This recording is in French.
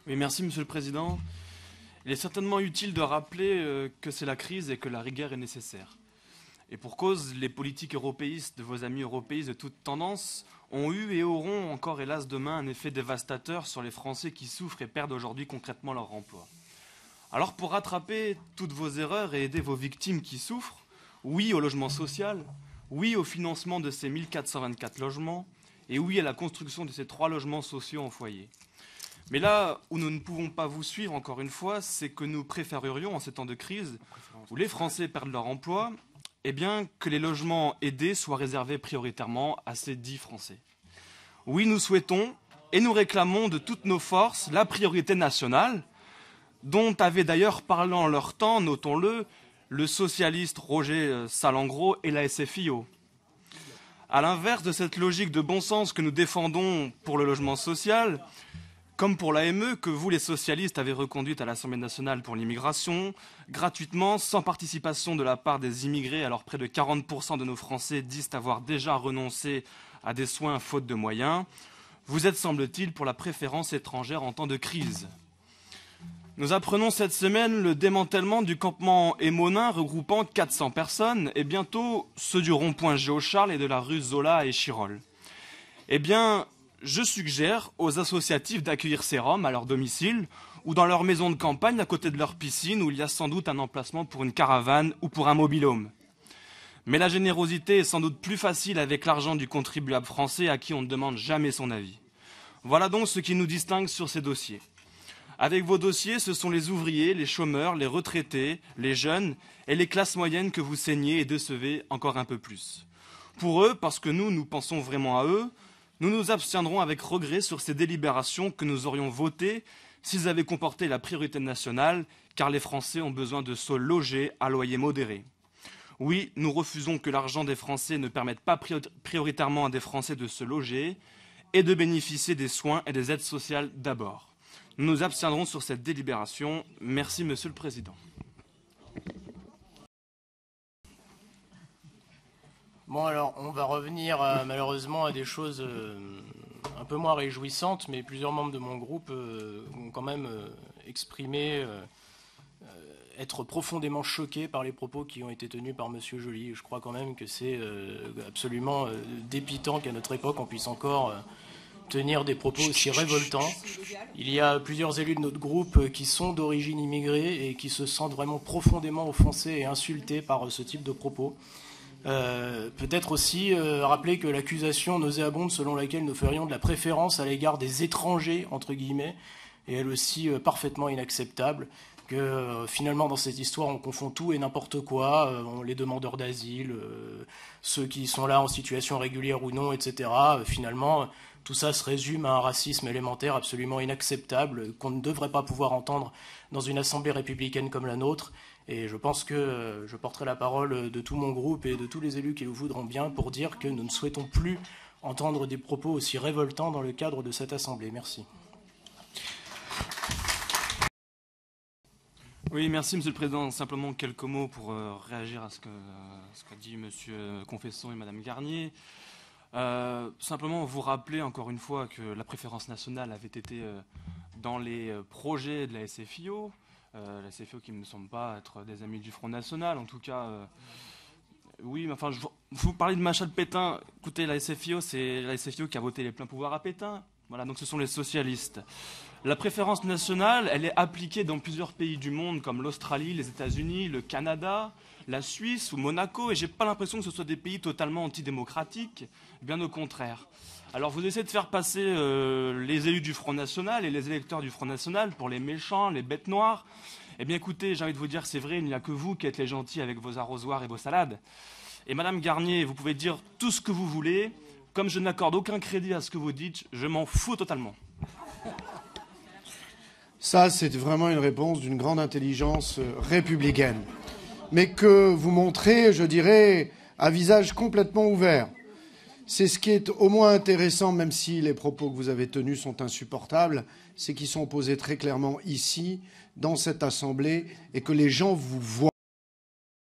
Oui, merci Monsieur le Président. Il est certainement utile de rappeler que c'est la crise et que la rigueur est nécessaire. Et pour cause, les politiques européistes de vos amis européistes de toute tendance ont eu et auront encore hélas demain un effet dévastateur sur les Français qui souffrent et perdent aujourd'hui concrètement leur emploi. Alors pour rattraper toutes vos erreurs et aider vos victimes qui souffrent, oui au logement social, oui au financement de ces 1424 logements et oui à la construction de ces 3 logements sociaux en foyer. Mais là où nous ne pouvons pas vous suivre, encore une fois, c'est que nous préférerions, en ces temps de crise, où les Français perdent leur emploi, eh bien, que les logements aidés soient réservés prioritairement à ces 10 Français. Oui, nous souhaitons et nous réclamons de toutes nos forces la priorité nationale, dont avait d'ailleurs parlé en leur temps, notons-le, le socialiste Roger Salengro et la SFIO. À l'inverse de cette logique de bon sens que nous défendons pour le logement social, comme pour l'AME, que vous, les socialistes, avez reconduite à l'Assemblée nationale pour l'immigration, gratuitement, sans participation de la part des immigrés, alors près de 40% de nos Français disent avoir déjà renoncé à des soins faute de moyens, vous êtes, semble-t-il, pour la préférence étrangère en temps de crise. Nous apprenons cette semaine le démantèlement du campement Émonin regroupant 400 personnes et bientôt ceux du rond-point Géocharles et de la rue Zola et Chirol. Eh bien, je suggère aux associatifs d'accueillir ces Roms à leur domicile ou dans leur maison de campagne à côté de leur piscine où il y a sans doute un emplacement pour une caravane ou pour un mobil-home. Mais la générosité est sans doute plus facile avec l'argent du contribuable français à qui on ne demande jamais son avis. Voilà donc ce qui nous distingue sur ces dossiers. Avec vos dossiers, ce sont les ouvriers, les chômeurs, les retraités, les jeunes et les classes moyennes que vous saignez et décevez encore un peu plus. Pour eux, parce que nous pensons vraiment à eux, nous nous abstiendrons avec regret sur ces délibérations que nous aurions votées s'ils avaient comporté la priorité nationale, car les Français ont besoin de se loger à loyer modéré. Oui, nous refusons que l'argent des Français ne permette pas prioritairement à des Français de se loger et de bénéficier des soins et des aides sociales d'abord. Nous nous abstiendrons sur cette délibération. Merci, Monsieur le Président. Bon, alors, on va revenir malheureusement à des choses un peu moins réjouissantes, mais plusieurs membres de mon groupe ont quand même exprimé être profondément choqués par les propos qui ont été tenus par M. Joly. Je crois quand même que c'est absolument dépitant qu'à notre époque, on puisse encore tenir des propos aussi révoltants. Il y a plusieurs élus de notre groupe qui sont d'origine immigrée et qui se sentent vraiment profondément offensés et insultés par ce type de propos. Peut-être aussi rappeler que l'accusation nauséabonde selon laquelle nous ferions de la préférence à l'égard des étrangers, entre guillemets, est elle aussi parfaitement inacceptable, que finalement dans cette histoire on confond tout et n'importe quoi, les demandeurs d'asile, ceux qui sont là en situation régulière ou non, etc. Finalement, tout ça se résume à un racisme élémentaire absolument inacceptable qu'on ne devrait pas pouvoir entendre dans une assemblée républicaine comme la nôtre. Et je pense que je porterai la parole de tout mon groupe et de tous les élus qui le voudront bien pour dire que nous ne souhaitons plus entendre des propos aussi révoltants dans le cadre de cette assemblée. Merci. Oui, merci Monsieur le Président. Simplement quelques mots pour réagir à ce qu'a dit Monsieur Confesson et Madame Garnier. Simplement vous rappeler encore une fois que la préférence nationale avait été dans les projets de la SFIO. La SFIO qui ne me semble pas être des amis du Front National, en tout cas. Oui, mais enfin, vous parlez de Machat de Pétain. Écoutez, la SFIO, c'est la SFIO qui a voté les pleins pouvoirs à Pétain. Voilà, donc ce sont les socialistes. La préférence nationale, elle est appliquée dans plusieurs pays du monde, comme l'Australie, les États-Unis, le Canada, la Suisse ou Monaco, et j'ai pas l'impression que ce soit des pays totalement antidémocratiques, bien au contraire. Alors vous essayez de faire passer les élus du Front National et les électeurs du Front National pour les méchants, les bêtes noires. Eh bien écoutez, j'ai envie de vous dire, c'est vrai, il n'y a que vous qui êtes les gentils avec vos arrosoirs et vos salades. Et Madame Garnier, vous pouvez dire tout ce que vous voulez, comme je n'accorde aucun crédit à ce que vous dites, je m'en fous totalement. Ça, c'est vraiment une réponse d'une grande intelligence républicaine. Mais que vous montrez, je dirais, à visage complètement ouvert. C'est ce qui est au moins intéressant, même si les propos que vous avez tenus sont insupportables, c'est qu'ils sont posés très clairement ici, dans cette Assemblée, et que les gens vous voient.